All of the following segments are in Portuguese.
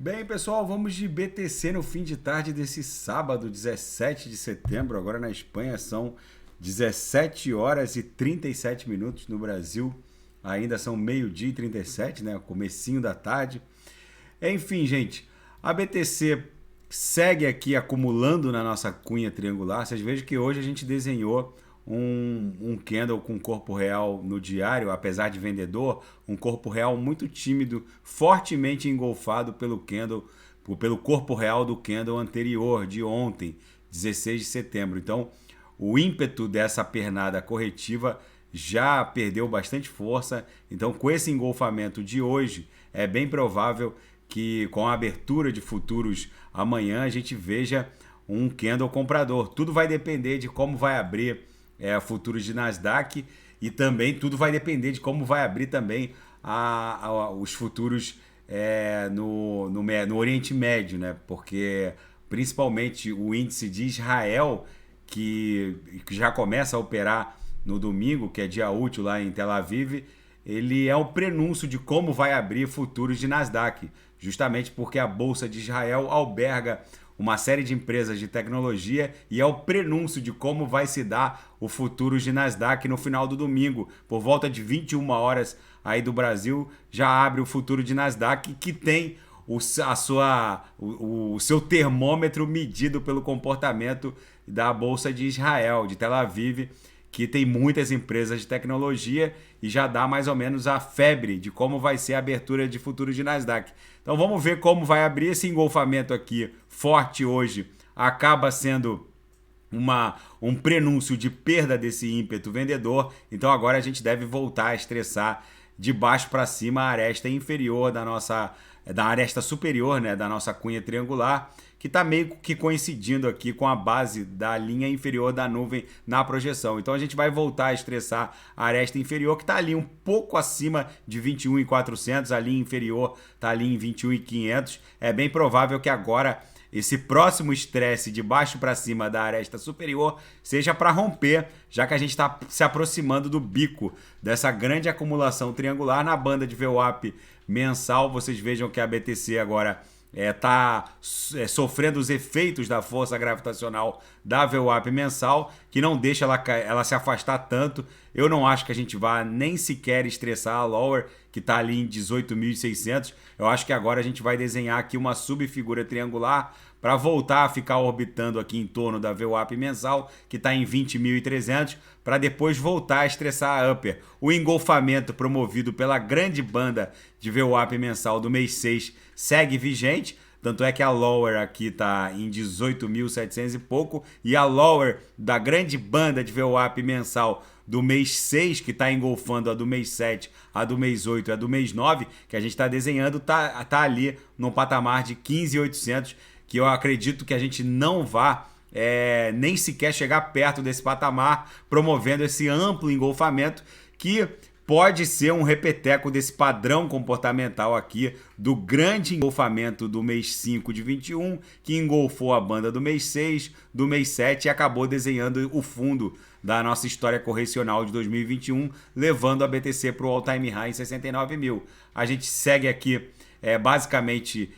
Bem, pessoal, vamos de BTC no fim de tarde desse sábado, 17 de setembro. Agora na Espanha são 17 horas e 37 minutos. No Brasil ainda são meio-dia e 37, né? Comecinho da tarde. Enfim, gente, a BTC segue aqui acumulando na nossa cunha triangular. Vocês vejam que hoje a gente desenhou um candle com corpo real no diário, apesar de vendedor, um corpo real muito tímido, fortemente engolfado pelo candle, pelo corpo real do candle anterior, de ontem, 16 de setembro. Então, o ímpeto dessa pernada corretiva já perdeu bastante força. Então, com esse engolfamento de hoje, é bem provável que com a abertura de futuros amanhã a gente veja um candle comprador. Tudo vai depender de como vai abrir futuros de Nasdaq, e também tudo vai depender de como vai abrir também os futuros no Oriente Médio, né? Porque principalmente o índice de Israel, que já começa a operar no domingo, que é dia útil lá em Tel Aviv, ele é o prenúncio de como vai abrir futuros de Nasdaq, justamente porque a Bolsa de Israel alberga uma série de empresas de tecnologia e é o prenúncio de como vai se dar o futuro de Nasdaq no final do domingo. Por volta de 21 horas aí do Brasil, já abre o futuro de Nasdaq, que tem o seu termômetro medido pelo comportamento da Bolsa de Israel, de Tel Aviv, que tem muitas empresas de tecnologia e já dá mais ou menos a febre de como vai ser a abertura de futuros de Nasdaq. Então vamos ver como vai abrir esse engolfamento aqui forte hoje. Acaba sendo um prenúncio de perda desse ímpeto vendedor. Então agora a gente deve voltar a estressar de baixo para cima a aresta inferior da aresta superior, né, da nossa cunha triangular, que está meio que coincidindo aqui com a base da linha inferior da nuvem na projeção. Então a gente vai voltar a estressar a aresta inferior, que está ali um pouco acima de 21.400, a linha inferior está ali em 21.500. É bem provável que agora esse próximo estresse de baixo para cima da aresta superior seja para romper, já que a gente está se aproximando do bico dessa grande acumulação triangular na banda de VWAP mensal. Vocês vejam que a BTC agora está sofrendo os efeitos da força gravitacional da VWAP mensal, que não deixa ela se afastar tanto. Eu não acho que a gente vá nem sequer estressar a lower, que está ali em 18.600. Eu acho que agora a gente vai desenhar aqui uma subfigura triangular para voltar a ficar orbitando aqui em torno da VWAP mensal, que está em 20.300, para depois voltar a estressar a upper. O engolfamento promovido pela grande banda de VWAP mensal do mês 6 segue vigente, tanto é que a lower aqui está em 18.700 e pouco, e a lower da grande banda de VWAP mensal do mês 6, que está engolfando a do mês 7, a do mês 8 e a do mês 9, que a gente está desenhando, tá ali num patamar de 15.800, que eu acredito que a gente não vá nem sequer chegar perto desse patamar, promovendo esse amplo engolfamento que pode ser um repeteco desse padrão comportamental aqui do grande engolfamento do mês 5 de 21, que engolfou a banda do mês 6, do mês 7 e acabou desenhando o fundo da nossa história correcional de 2021, levando a BTC para o all-time high em 69 mil. A gente segue aqui basicamente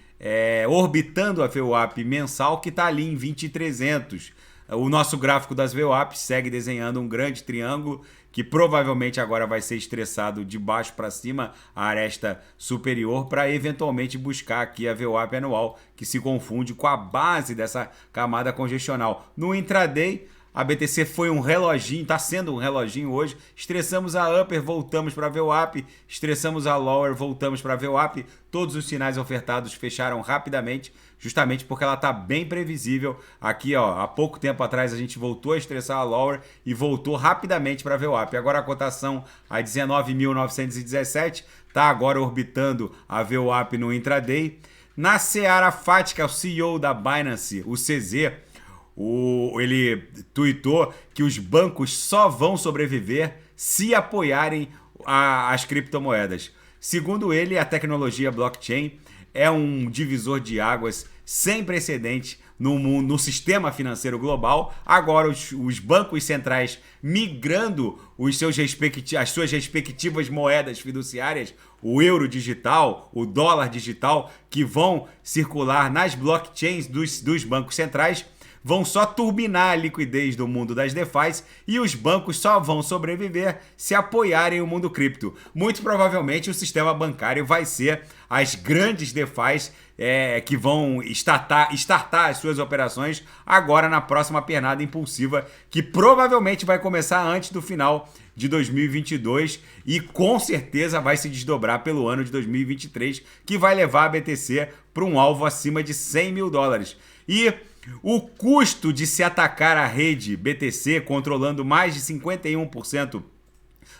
orbitando a VWAP mensal, que está ali em 20.300. O nosso gráfico das VWAP segue desenhando um grande triângulo que provavelmente agora vai ser estressado de baixo para cima, a aresta superior, para eventualmente buscar aqui a VWAP anual, que se confunde com a base dessa camada congestional. No intraday, a BTC foi um reloginho, está sendo um reloginho hoje. Estressamos a upper, voltamos para a VWAP. Estressamos a lower, voltamos para a VWAP. Todos os sinais ofertados fecharam rapidamente, justamente porque ela está bem previsível. Aqui, ó, há pouco tempo atrás a gente voltou a estressar a lower e voltou rapidamente para a VWAP. Agora a cotação a 19.917, está agora orbitando a VWAP no intraday. Na Seara Fatica, o CEO da Binance, o CZ, ele tweetou que os bancos só vão sobreviver se apoiarem as criptomoedas. Segundo ele, a tecnologia blockchain é um divisor de águas sem precedente no sistema financeiro global. Agora os bancos centrais migrando as suas respectivas moedas fiduciárias, o euro digital, o dólar digital, que vão circular nas blockchains dos bancos centrais, vão só turbinar a liquidez do mundo das DeFis e os bancos só vão sobreviver se apoiarem o mundo cripto. Muito provavelmente o sistema bancário vai ser as grandes DeFis que vão startar as suas operações agora na próxima pernada impulsiva, que provavelmente vai começar antes do final de 2022 e com certeza vai se desdobrar pelo ano de 2023, que vai levar a BTC para um alvo acima de $100 mil. E o custo de se atacar a rede BTC, controlando mais de 51%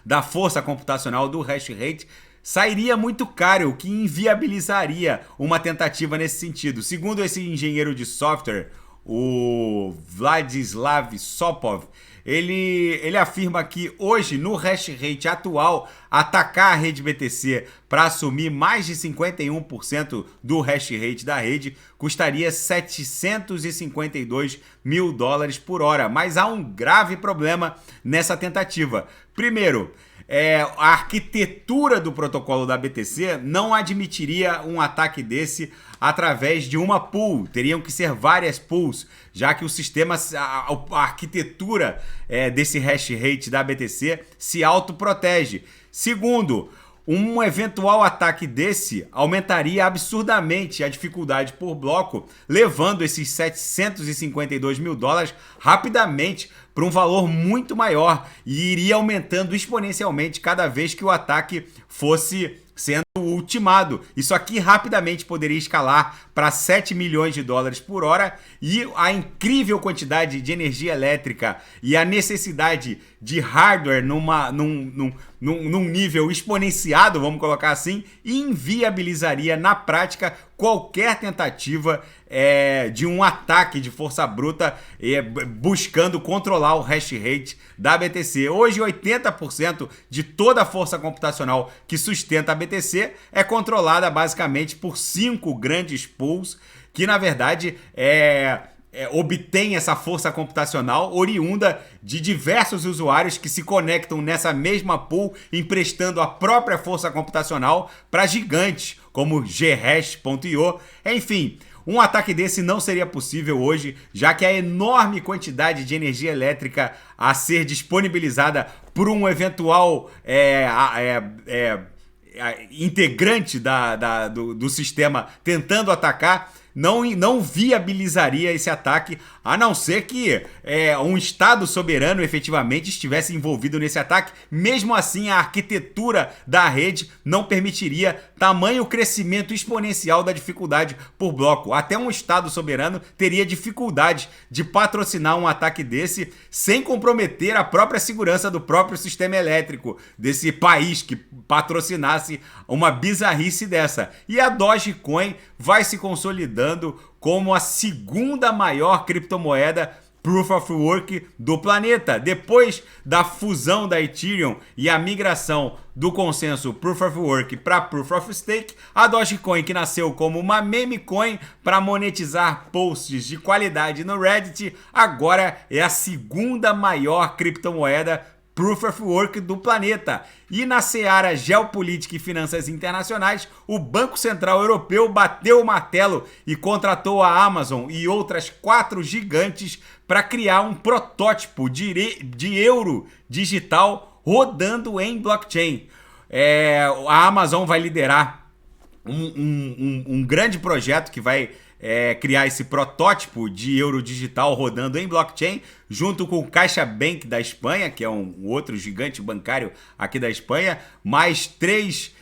da força computacional do hash rate, sairia muito caro, o que inviabilizaria uma tentativa nesse sentido. Segundo esse engenheiro de software, o Vladislav Sopov, ele afirma que hoje, no hash rate atual, atacar a rede BTC para assumir mais de 51% do hash rate da rede custaria $752 mil por hora. Mas há um grave problema nessa tentativa. Primeiro, a arquitetura do protocolo da BTC não admitiria um ataque desse através de uma pool. Teriam que ser várias pools, já que o sistema, a arquitetura desse hash rate da BTC se autoprotege. Segundo, um eventual ataque desse aumentaria absurdamente a dificuldade por bloco, levando esses $752 mil rapidamente para um valor muito maior e iria aumentando exponencialmente cada vez que o ataque fosse sendo ultimado. Isso aqui rapidamente poderia escalar para $7 milhões por hora, e a incrível quantidade de energia elétrica e a necessidade de hardware num nível exponenciado, vamos colocar assim, inviabilizaria na prática qualquer tentativa de um ataque de força bruta buscando controlar o hash rate da BTC. Hoje, 80% de toda a força computacional que sustenta a BTC é controlada basicamente por 5 grandes pools que, na verdade, obtém essa força computacional oriunda de diversos usuários que se conectam nessa mesma pool, emprestando a própria força computacional para gigantes como Ghash.io. Enfim, um ataque desse não seria possível hoje, já que a enorme quantidade de energia elétrica a ser disponibilizada por um eventual integrante do sistema tentando atacar não viabilizaria esse ataque, a não ser que um Estado soberano efetivamente estivesse envolvido nesse ataque. Mesmo assim, a arquitetura da rede não permitiria tamanho crescimento exponencial da dificuldade por bloco. Até um Estado soberano teria dificuldade de patrocinar um ataque desse sem comprometer a própria segurança do próprio sistema elétrico desse país que patrocinasse uma bizarrice dessa. E a Dogecoin vai se consolidando como a segunda maior criptomoeda Proof of Work do planeta. Depois da fusão da Ethereum e a migração do consenso Proof of Work para Proof of Stake, a Dogecoin, que nasceu como uma meme coin para monetizar posts de qualidade no Reddit, agora é a segunda maior criptomoeda Proof of Work do planeta. E na seara geopolítica e finanças internacionais, o Banco Central Europeu bateu o martelo e contratou a Amazon e outras 4 gigantes para criar um protótipo de euro digital rodando em blockchain. A Amazon vai liderar um grande projeto que vai criar esse protótipo de euro digital rodando em blockchain, junto com o CaixaBank da Espanha, que é um outro gigante bancário aqui da Espanha, mais 3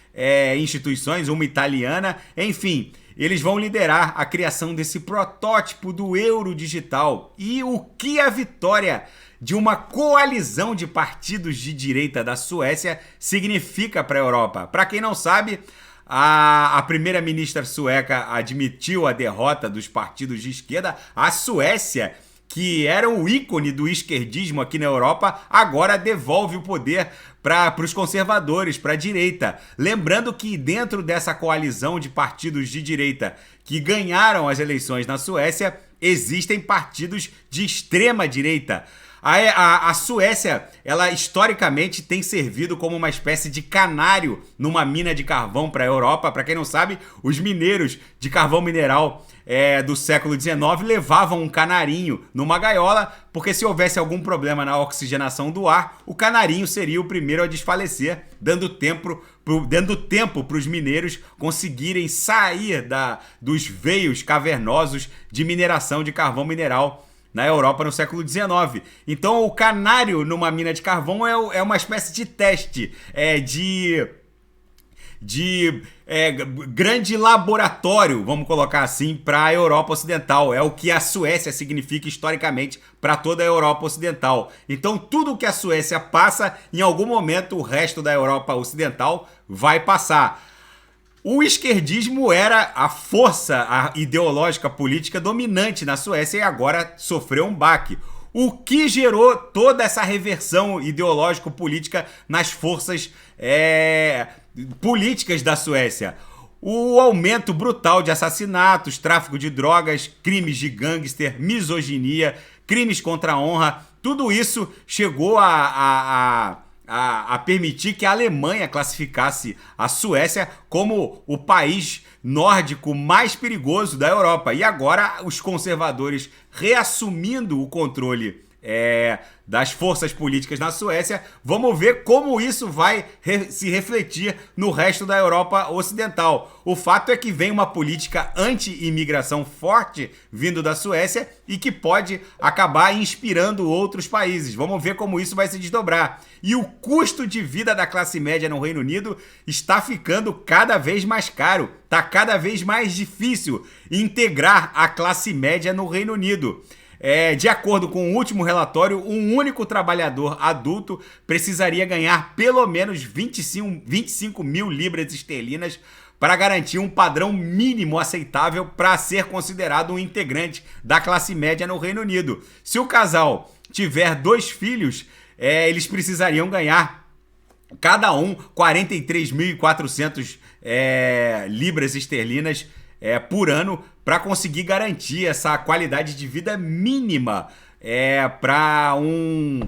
instituições, uma italiana. Enfim, eles vão liderar a criação desse protótipo do euro digital. E o que a vitória de uma coalizão de partidos de direita da Suécia significa para a Europa? Para quem não sabe, a primeira-ministra sueca admitiu a derrota dos partidos de esquerda. A Suécia que era o ícone do esquerdismo aqui na Europa, agora devolve o poder para os conservadores, para a direita. Lembrando que dentro dessa coalizão de partidos de direita que ganharam as eleições na Suécia, existem partidos de extrema direita. A Suécia, ela historicamente tem servido como uma espécie de canário numa mina de carvão para a Europa. Para quem não sabe, os mineiros de carvão mineral do século XIX levavam um canarinho numa gaiola, porque se houvesse algum problema na oxigenação do ar, o canarinho seria o primeiro a desfalecer, dando tempo para os mineiros conseguirem sair dos veios cavernosos de mineração de carvão mineral na Europa no século XIX. Então o canário numa mina de carvão é uma espécie de teste, de grande laboratório, vamos colocar assim, para a Europa Ocidental. É o que a Suécia significa historicamente para toda a Europa Ocidental. Então tudo que a Suécia passa, em algum momento o resto da Europa Ocidental vai passar. O esquerdismo era a força ideológica política dominante na Suécia e agora sofreu um baque. O que gerou toda essa reversão ideológico-política nas forças políticas da Suécia? O aumento brutal de assassinatos, tráfico de drogas, crimes de gangster, misoginia, crimes contra a honra, tudo isso chegou a permitir que a Alemanha classificasse a Suécia como o país nórdico mais perigoso da Europa. E agora os conservadores reassumindo o controle das forças políticas na Suécia, vamos ver como isso vai se refletir no resto da Europa Ocidental. O fato é que vem uma política anti-imigração forte vindo da Suécia e que pode acabar inspirando outros países. Vamos ver como isso vai se desdobrar. E o custo de vida da classe média no Reino Unido está ficando cada vez mais caro. Está cada vez mais difícil integrar a classe média no Reino Unido. De acordo com o último relatório, um único trabalhador adulto precisaria ganhar pelo menos 25 mil libras esterlinas para garantir um padrão mínimo aceitável para ser considerado um integrante da classe média no Reino Unido. Se o casal tiver 2 filhos, eles precisariam ganhar cada um 43.400 libras esterlinas por ano para conseguir garantir essa qualidade de vida mínima para um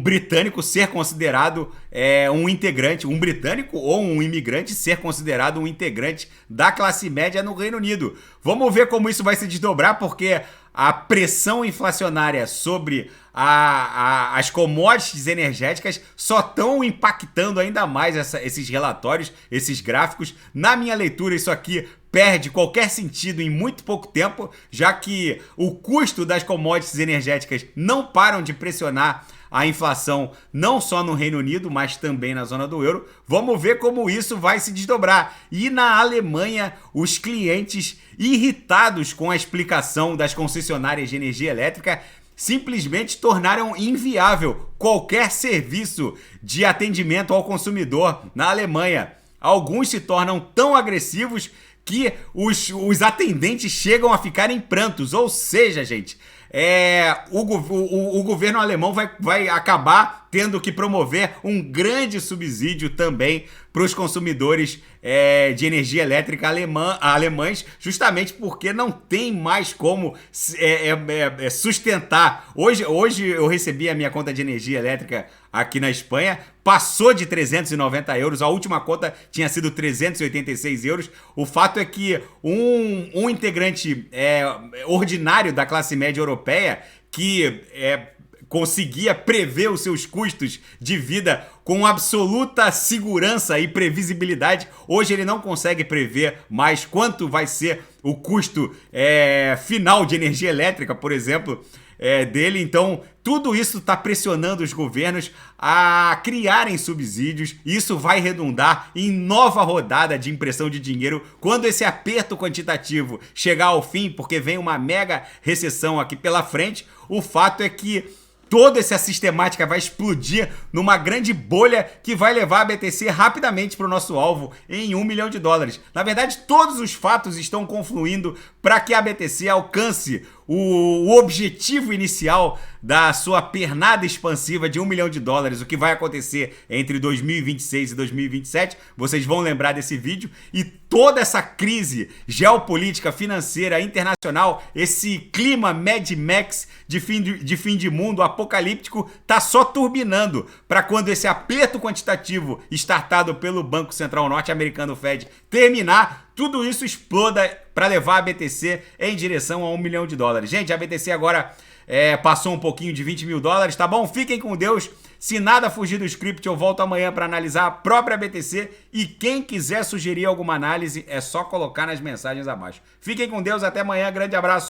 britânico ser considerado um integrante, um britânico ou um imigrante ser considerado um integrante da classe média no Reino Unido. Vamos ver como isso vai se desdobrar, porque a pressão inflacionária sobre as commodities energéticas só estão impactando ainda mais esses relatórios, esses gráficos. Na minha leitura, isso aqui perde qualquer sentido em muito pouco tempo, já que o custo das commodities energéticas não param de pressionar a inflação não só no Reino Unido, mas também na zona do euro. Vamos ver como isso vai se desdobrar. E na Alemanha, os clientes irritados com a explicação das concessionárias de energia elétrica simplesmente tornaram inviável qualquer serviço de atendimento ao consumidor na Alemanha. Alguns se tornam tão agressivos que os atendentes chegam a ficar em prantos. Ou seja, gente, o governo alemão vai acabar tendo que promover um grande subsídio também para os consumidores de energia elétrica alemães, justamente porque não tem mais como sustentar. Hoje eu recebi a minha conta de energia elétrica aqui na Espanha, passou de 390 euros, a última conta tinha sido 386 euros. O fato é que um integrante ordinário da classe média europeia que conseguia prever os seus custos de vida com absoluta segurança e previsibilidade, hoje ele não consegue prever mais quanto vai ser o custo final de energia elétrica, por exemplo, dele. Então, tudo isso está pressionando os governos a criarem subsídios. Isso vai redundar em nova rodada de impressão de dinheiro quando esse aperto quantitativo chegar ao fim, porque vem uma mega recessão aqui pela frente. O fato é que toda essa sistemática vai explodir numa grande bolha que vai levar a BTC rapidamente para o nosso alvo em $1 milhão. Na verdade, todos os fatos estão confluindo para que a BTC alcance o objetivo inicial da sua pernada expansiva de $1 milhão, o que vai acontecer entre 2026 e 2027. Vocês vão lembrar desse vídeo. E toda essa crise geopolítica, financeira, internacional, esse clima Mad Max de fim de mundo apocalíptico tá só turbinando para quando esse aperto quantitativo startado pelo Banco Central Norte-Americano Fed terminar, tudo isso exploda para levar a BTC em direção a $1 milhão. Gente, a BTC agora passou um pouquinho de $20 mil, tá bom? Fiquem com Deus. Se nada fugir do script, eu volto amanhã para analisar a própria BTC. E quem quiser sugerir alguma análise, é só colocar nas mensagens abaixo. Fiquem com Deus, até amanhã, grande abraço.